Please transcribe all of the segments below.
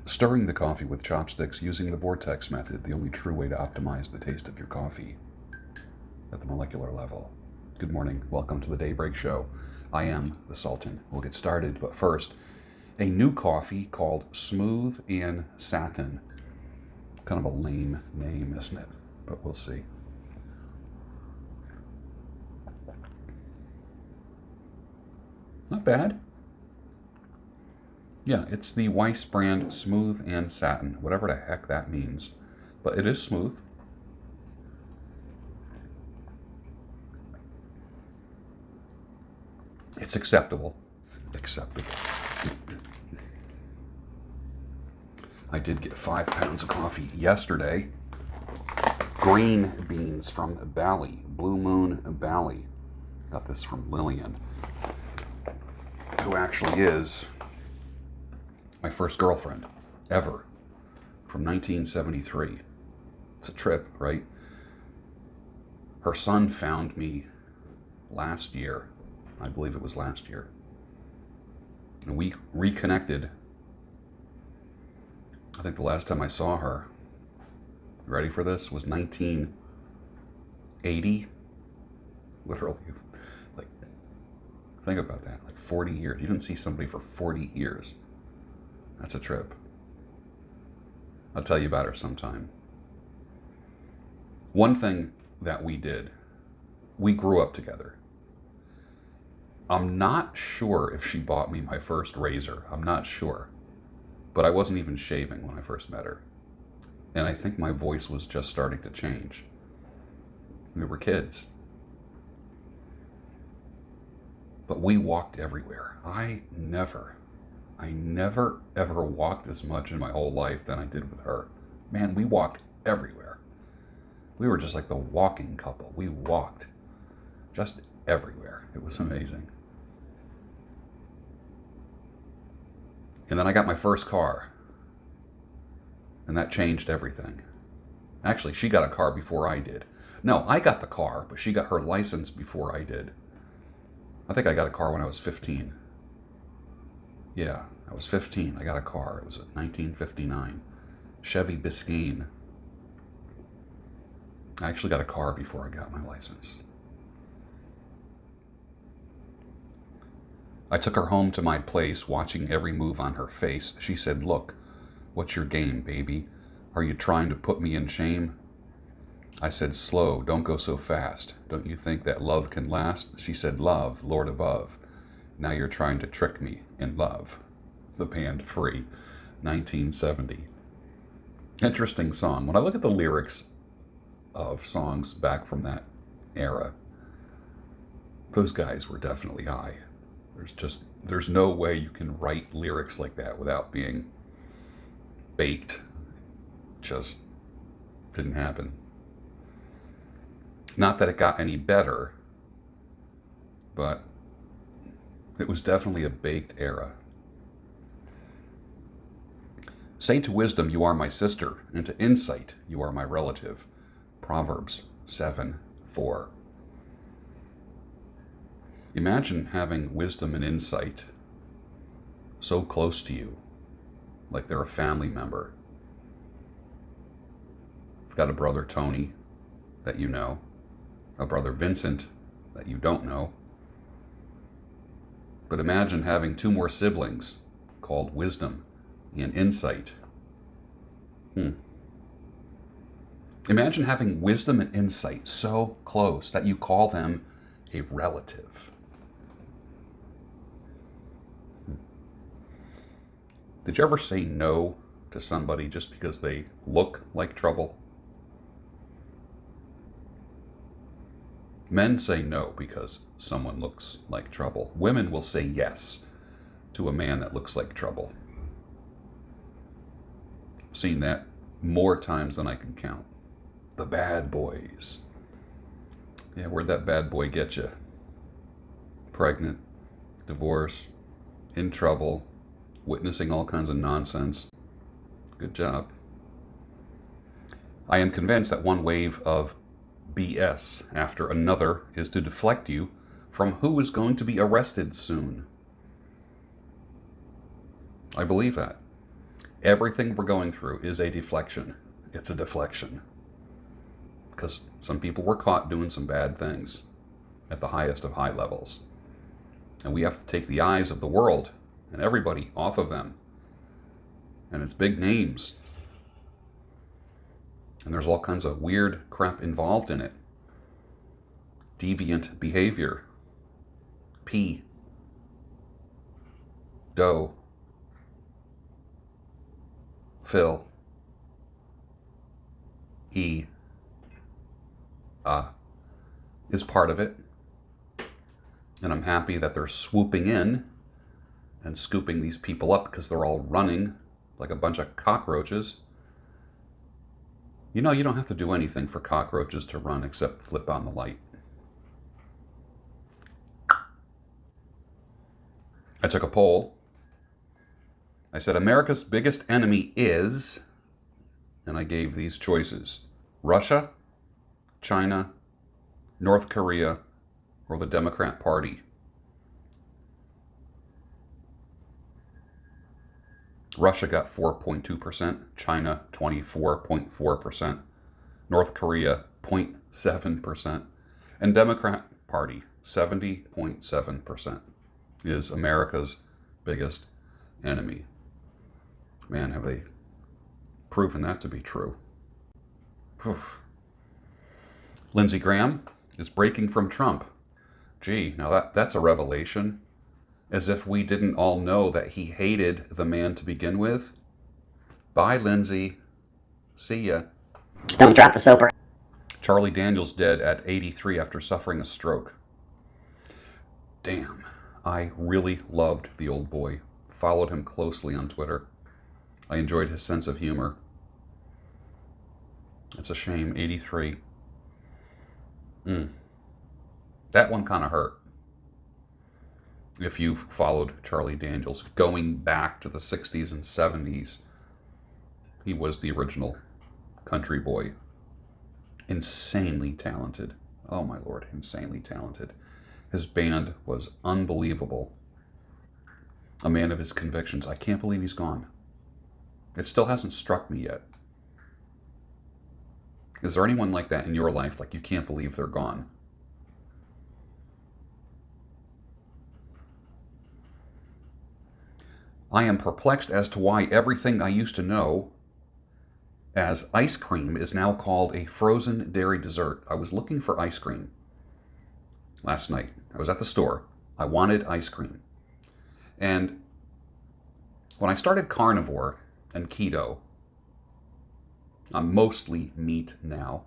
Stirring the coffee with chopsticks using the vortex method, the only true way to optimize the taste of your coffee at the molecular level. Good morning. Welcome to the Daybreak Show. I am the Sultan. We'll get started, but first, a new coffee called Smooth and Satin. Kind of a lame name, isn't it? But we'll see. Not bad. Yeah, it's the Weiss brand Smooth and Satin, whatever the heck that means. But it is smooth. It's acceptable. Acceptable. I did get 5 pounds of coffee yesterday. Green beans from Bali, Blue Moon Bali. Got this from Lillian, who actually is my first girlfriend ever, from 1973. It's a trip, right? Her son found me last year. I believe it was last year. And we reconnected. I think the last time I saw her, ready for this, was 1980. Literally, like, think about that, like 40 years. You didn't see somebody for 40 years. That's a trip. I'll tell you about her sometime. One thing that we did, we grew up together. I'm not sure if she bought me my first razor. I'm not sure. But I wasn't even shaving when I first met her. And I think my voice was just starting to change. We were kids. But we walked everywhere. I never ever walked as much in my whole life than I did with her. Man, we walked everywhere. We were just like the walking couple. We walked just everywhere. It was amazing. And then I got my first car. And that changed everything. Actually, she got a car before I did. No, I got the car, but she got her license before I did. I think I got a car when I was 15. Yeah, I was 15. I got a car. It was a 1959 Chevy Biscayne. I actually got a car before I got my license. I took her home to my place, watching every move on her face. She said, "Look, what's your game, baby? Are you trying to put me in shame?" I said, "Slow, don't go so fast. Don't you think that love can last?" She said, "Love, Lord above. Now you're trying to trick me in love." The band Free, 1970. Interesting song. When I look at the lyrics of songs back from that era, those guys were definitely high. There's no way you can write lyrics like that without being baked. Just didn't happen. Not that it got any better, but it was definitely a baked era. Say to wisdom, you are my sister, and to insight, you are my relative. Proverbs 7:4. Imagine having wisdom and insight so close to you, like they're a family member. You've got a brother, Tony, that you know, a brother, Vincent, that you don't know. But imagine having 2 more siblings called wisdom and insight. Imagine having wisdom and insight so close that you call them a relative. Did you ever say no to somebody just because they look like trouble? Men say no because someone looks like trouble. Women will say yes to a man that looks like trouble. I've seen that more times than I can count. The bad boys. Yeah, where'd that bad boy get you? Pregnant, divorce, in trouble, witnessing all kinds of nonsense. Good job. I am convinced that one wave of BS after another is to deflect you from who is going to be arrested soon. I believe that. Everything we're going through is a deflection. It's a deflection. Because some people were caught doing some bad things at the highest of high levels. And we have to take the eyes of the world and everybody off of them. And it's big names. And there's all kinds of weird crap involved in it. Deviant behavior. P. Doe. Phil. E. Is part of it. And I'm happy that they're swooping in and scooping these people up because they're all running like a bunch of cockroaches. You know, you don't have to do anything for cockroaches to run except flip on the light. I took a poll. I said, America's biggest enemy is, and I gave these choices: Russia, China, North Korea, or the Democrat Party. Russia got 4.2%, China 24.4%, North Korea 0.7%, and Democrat Party 70.7% is America's biggest enemy. Man, have they proven that to be true. Oof. Lindsey Graham is breaking from Trump. Gee, now that's a revelation. As if we didn't all know that he hated the man to begin with. Bye, Lindsey. See ya. Don't drop the soap. Charlie Daniels dead at 83 after suffering a stroke. Damn, I really loved the old boy. Followed him closely on Twitter. I enjoyed his sense of humor. It's a shame, 83. That one kind of hurt. If you've followed Charlie Daniels, going back to the 60s and 70s, he was the original country boy. Insanely talented. Oh my Lord, insanely talented. His band was unbelievable. A man of his convictions. I can't believe he's gone. It still hasn't struck me yet. Is there anyone like that in your life, like you can't believe they're gone? I am perplexed as to why everything I used to know as ice cream is now called a frozen dairy dessert. I was looking for ice cream last night. I was at the store. I wanted ice cream. And when I started carnivore and keto, I'm mostly meat now.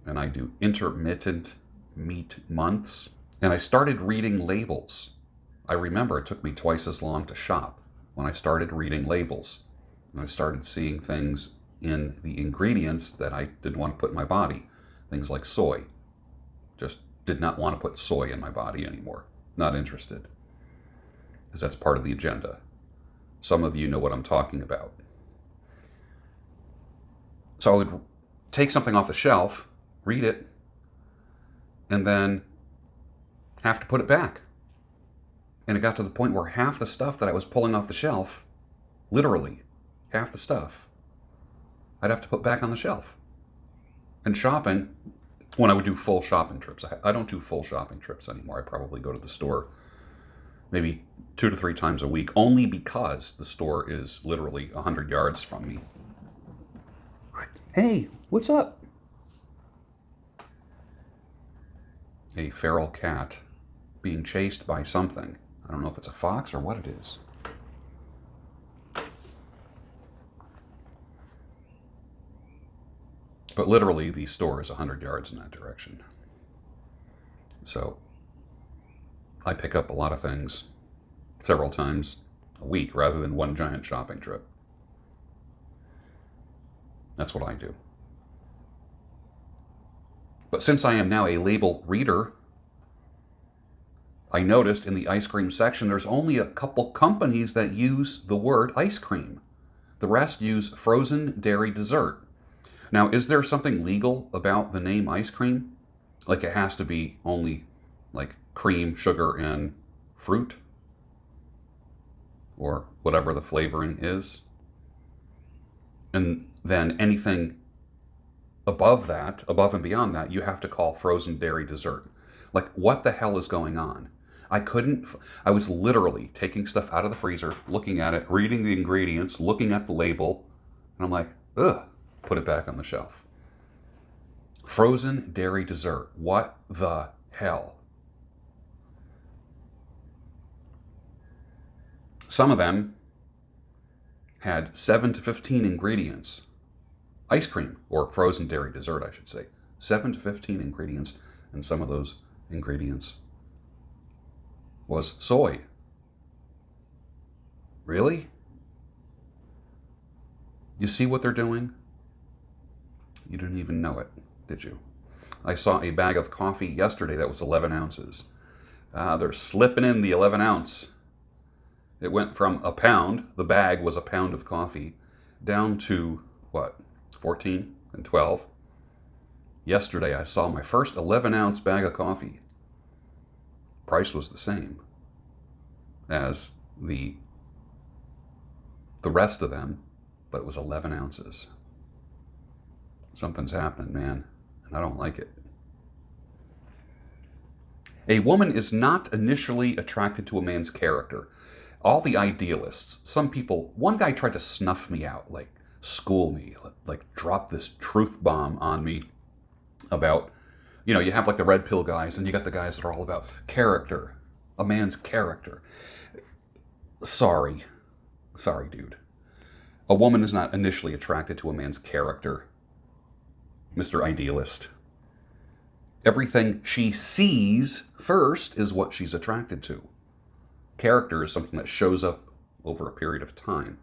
And I do intermittent meat months. And I started reading labels. I remember it took me twice as long to shop when I started reading labels. And I started seeing things in the ingredients that I didn't want to put in my body. Things like soy. Just did not want to put soy in my body anymore. Not interested. Because that's part of the agenda. Some of you know what I'm talking about. So I would take something off the shelf, read it, and then have to put it back. And it got to the point where half the stuff that I was pulling off the shelf, literally, half the stuff, I'd have to put back on the shelf. And shopping, when I would do full shopping trips, I don't do full shopping trips anymore. I probably go to the store maybe 2 to 3 times a week, only because the store is literally 100 yards from me. Hey, what's up? A feral cat being chased by something. I don't know if it's a fox or what it is. But literally, the store is 100 yards in that direction. So I pick up a lot of things several times a week rather than one giant shopping trip. That's what I do. But since I am now a label reader, I noticed in the ice cream section there's only a couple companies that use the word ice cream. The rest use frozen dairy dessert. Now, is there something legal about the name ice cream? Like it has to be only like cream, sugar, and fruit? Or whatever the flavoring is? And then anything above that, above and beyond that, you have to call frozen dairy dessert. Like, what the hell is going on? I was literally taking stuff out of the freezer, looking at it, reading the ingredients, looking at the label, and I'm like, ugh, put it back on the shelf. Frozen dairy dessert. What the hell? Some of them had 7 to 15 ingredients. Ice cream, or frozen dairy dessert, I should say. 7 to 15 ingredients, and some of those ingredients was soy. Really? You see what they're doing? You didn't even know it, did you? I saw a bag of coffee yesterday that was 11 ounces. They're slipping in the 11 ounce. It went from a pound, the bag was a pound of coffee, down to, what, 14 and 12. Yesterday I saw my first 11 ounce bag of coffee. Price was the same as the rest of them, but it was 11 ounces. Something's happening, man, and I don't like it. A woman is not initially attracted to a man's character. All the idealists, some people, one guy tried to snuff me out, like school me, like drop this truth bomb on me about, you have like the red pill guys, and you got the guys that are all about character, a man's character. Sorry, dude. A woman is not initially attracted to a man's character, Mr. Idealist. Everything she sees first is what she's attracted to. Character is something that shows up over a period of time.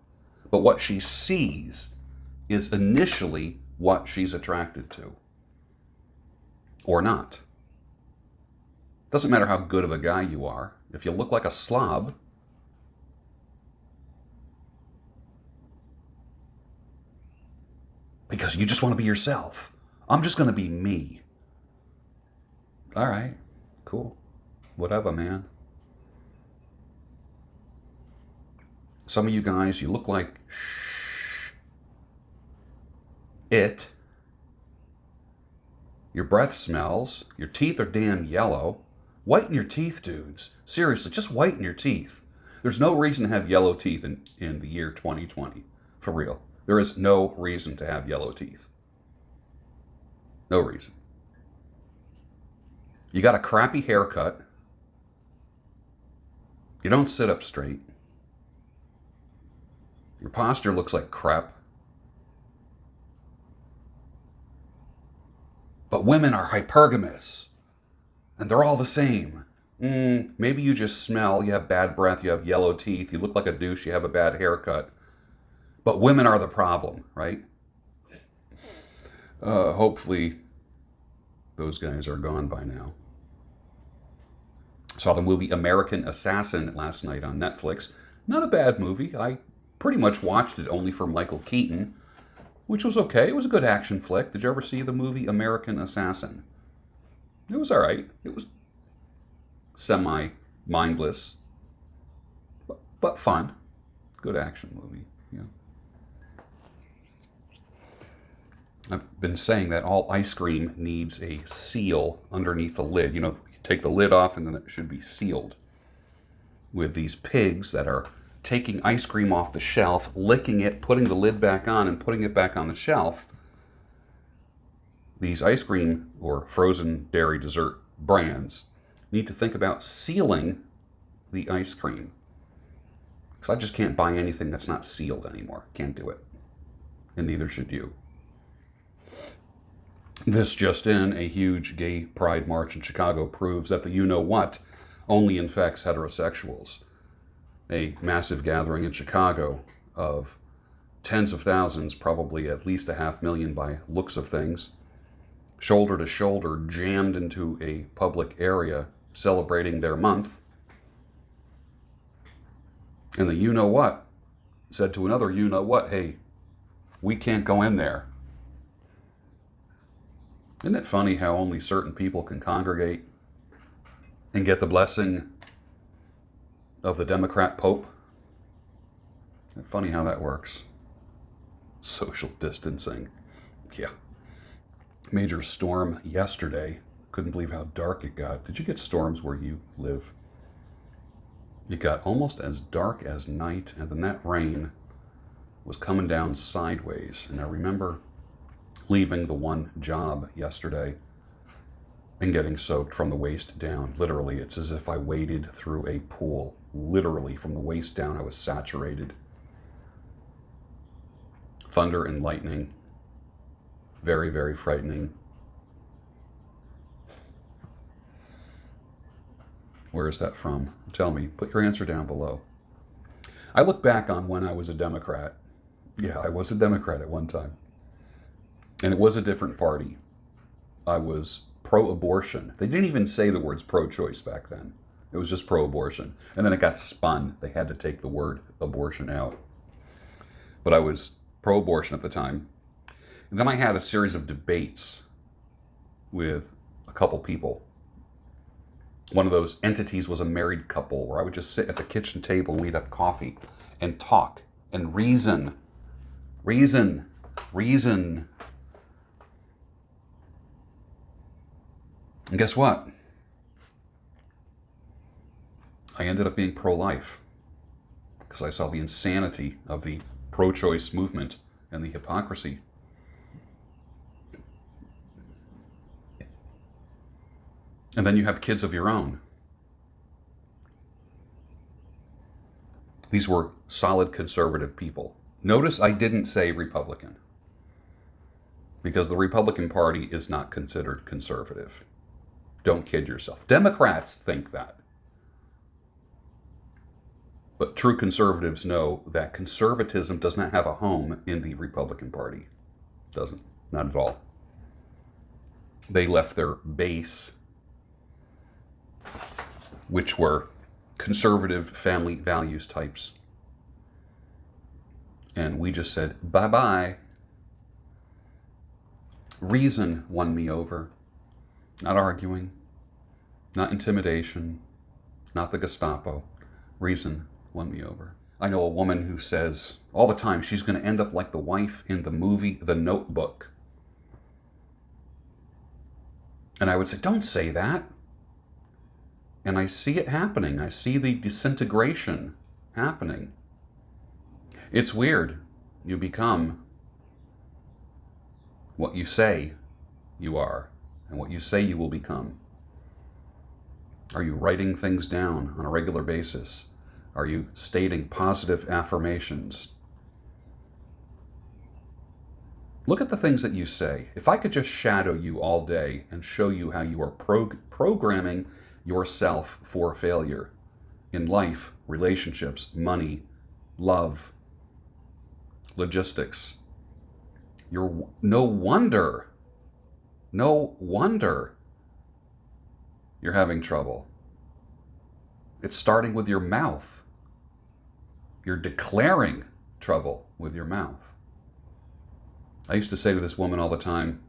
But what she sees is initially what she's attracted to. Or not. Doesn't matter how good of a guy you are. If you look like a slob, because you just want to be yourself. I'm just going to be me. All right, cool. Whatever, man. Some of you guys, you look like it. Your breath smells. Your teeth are damn yellow. Whiten your teeth, dudes. Seriously, just whiten your teeth. There's no reason to have yellow teeth in the year 2020. For real. There is no reason to have yellow teeth. No reason. You got a crappy haircut. You don't sit up straight. Your posture looks like crap. But women are hypergamous. And they're all the same. Maybe you just smell, you have bad breath, you have yellow teeth, you look like a douche, you have a bad haircut. But women are the problem, right? Hopefully those guys are gone by now. Saw the movie American Assassin last night on Netflix. Not a bad movie. I pretty much watched it only for Michael Keaton, which was okay. It was a good action flick. Did you ever see the movie American Assassin? It was all right. It was semi-mindless, but fun. Good action movie. Yeah. I've been saying that all ice cream needs a seal underneath the lid. You take the lid off and then it should be sealed. With these pigs that are taking ice cream off the shelf, licking it, putting the lid back on, and putting it back on the shelf. These ice cream or frozen dairy dessert brands need to think about sealing the ice cream. Because I just can't buy anything that's not sealed anymore. Can't do it. And neither should you. This just in, a huge gay pride march in Chicago proves that the you-know-what only infects heterosexuals. A massive gathering in Chicago of tens of thousands, probably at least 500,000 by looks of things, shoulder to shoulder, jammed into a public area celebrating their month. And the you-know-what said to another you-know-what, hey, we can't go in there. Isn't it funny how only certain people can congregate and get the blessing of the Democrat Pope? Isn't it funny how that works? Social distancing. Yeah. Major storm yesterday. Couldn't believe how dark it got. Did you get storms where you live? It got almost as dark as night, and then that rain was coming down sideways. And I remember leaving the one job yesterday and getting soaked from the waist down. Literally, it's as if I waded through a pool. Literally, from the waist down, I was saturated. Thunder and lightning. Very, very frightening. Where is that from? Tell me. Put your answer down below. I look back on when I was a Democrat. Yeah, I was a Democrat at one time. And it was a different party. I was pro-abortion. They didn't even say the words pro-choice back then. It was just pro-abortion. And then it got spun. They had to take the word abortion out. But I was pro-abortion at the time. And then I had a series of debates with a couple people. One of those entities was a married couple where I would just sit at the kitchen table and we'd have coffee and talk and reason. And guess what? I ended up being pro-life because I saw the insanity of the pro-choice movement and the hypocrisy. And then you have kids of your own. These were solid conservative people. Notice I didn't say Republican, because the Republican Party is not considered conservative. Don't kid yourself. Democrats think that. But true conservatives know that conservatism does not have a home in the Republican Party. Doesn't. Not at all. They left their base, which were conservative family values types. And we just said, bye-bye. Reason won me over. Not arguing, not intimidation, not the Gestapo. Reason won me over. I know a woman who says all the time she's going to end up like the wife in the movie The Notebook. And I would say, don't say that. And I see it happening. I see the disintegration happening. It's weird. You become what you say you are and what you say you will become. Are you writing things down on a regular basis? Are you stating positive affirmations? Look at the things that you say. If I could just shadow you all day and show you how you are programming yourself for failure in life, relationships, money, love, logistics. No wonder you're having trouble. It's starting with your mouth. You're declaring trouble with your mouth. I used to say to this woman all the time,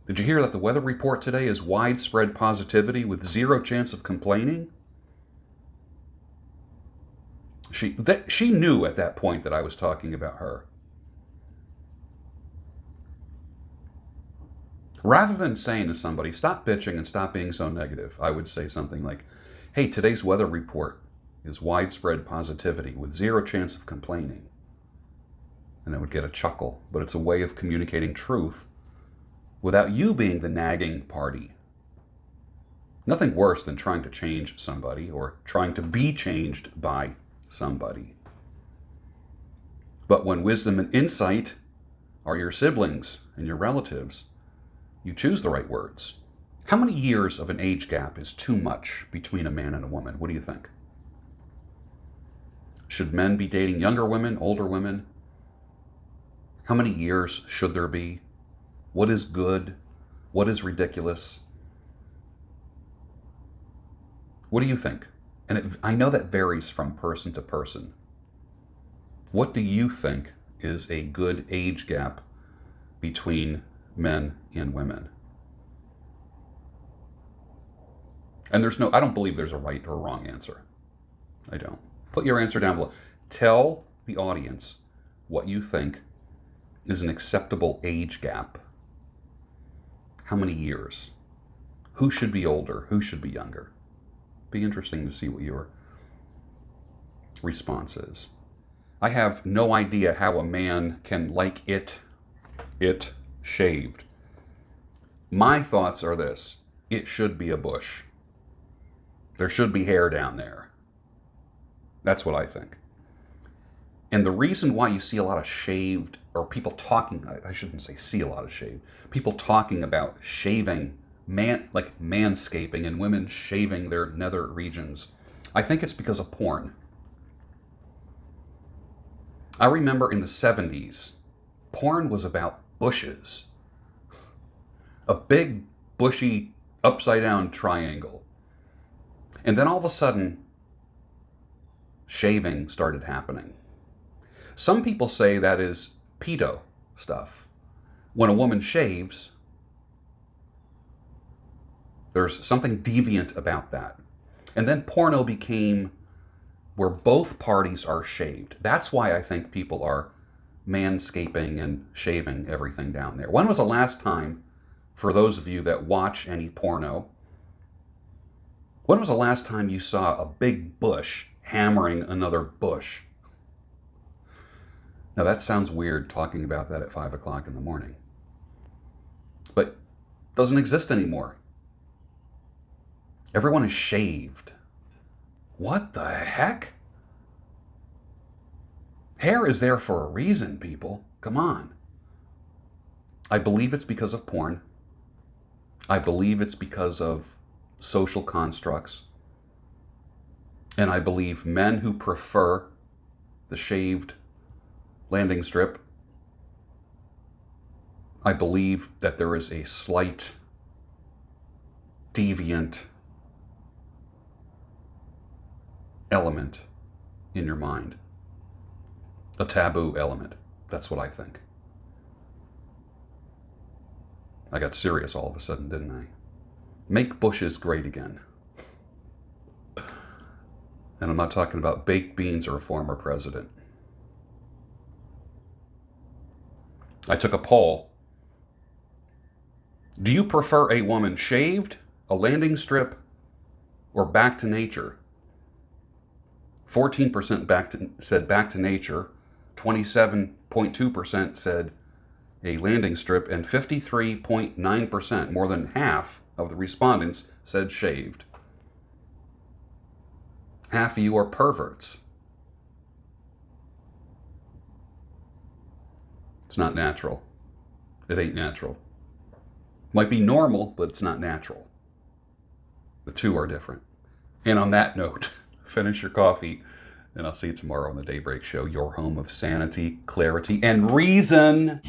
did you hear that the weather report today is widespread positivity with zero chance of complaining? She knew at that point that I was talking about her. Rather than saying to somebody, stop bitching and stop being so negative, I would say something like, hey, today's weather report is widespread positivity with zero chance of complaining. And I would get a chuckle, but it's a way of communicating truth without you being the nagging party. Nothing worse than trying to change somebody or trying to be changed by somebody. But when wisdom and insight are your siblings and your relatives, you choose the right words. How many years of an age gap is too much between a man and a woman? What do you think? Should men be dating younger women, older women? How many years should there be? What is good? What is ridiculous? What do you think? And I know that varies from person to person. What do you think is a good age gap between men and women? And I don't believe there's a right or wrong answer. I don't. Put your answer down below. Tell the audience what you think is an acceptable age gap. How many years? Who should be older? Who should be younger? Be interesting to see what your response is. I have no idea how a man can like it shaved. My thoughts are this: it should be a bush. There should be hair down there. That's what I think. And the reason why you see a lot of shaved, or people talking, I shouldn't say see a lot of shaved, people talking about shaving, like manscaping, and women shaving their nether regions, I think it's because of porn. I remember in the 70s, porn was about bushes. A big, bushy, upside-down triangle. And then all of a sudden, shaving started happening. Some people say that is pedo stuff. When a woman shaves, there's something deviant about that. And then porno became where both parties are shaved. That's why I think people are manscaping and shaving everything down there. When was the last time, for those of you that watch any porno, when was the last time you saw a big bush hammering another bush? Now that sounds weird talking about that at 5 o'clock in the morning, but it doesn't exist anymore. Everyone is shaved. What the heck? Hair is there for a reason, people. Come on. I believe it's because of porn. I believe it's because of social constructs. And I believe men who prefer the shaved landing strip, I believe that there is a slight deviant element in your mind. A taboo element. That's what I think. I got serious all of a sudden, didn't I? Make bushes great again. And I'm not talking about baked beans or a former president. I took a poll. Do you prefer a woman shaved, a landing strip, or back to nature? 14% said back to nature, 27.2% said a landing strip, and 53.9%, more than half of the respondents, said shaved. Half of you are perverts. It's not natural. It ain't natural. Might be normal, but it's not natural. The two are different. And on that note, finish your coffee, and I'll see you tomorrow on the Daybreak Show, your home of sanity, clarity, and reason.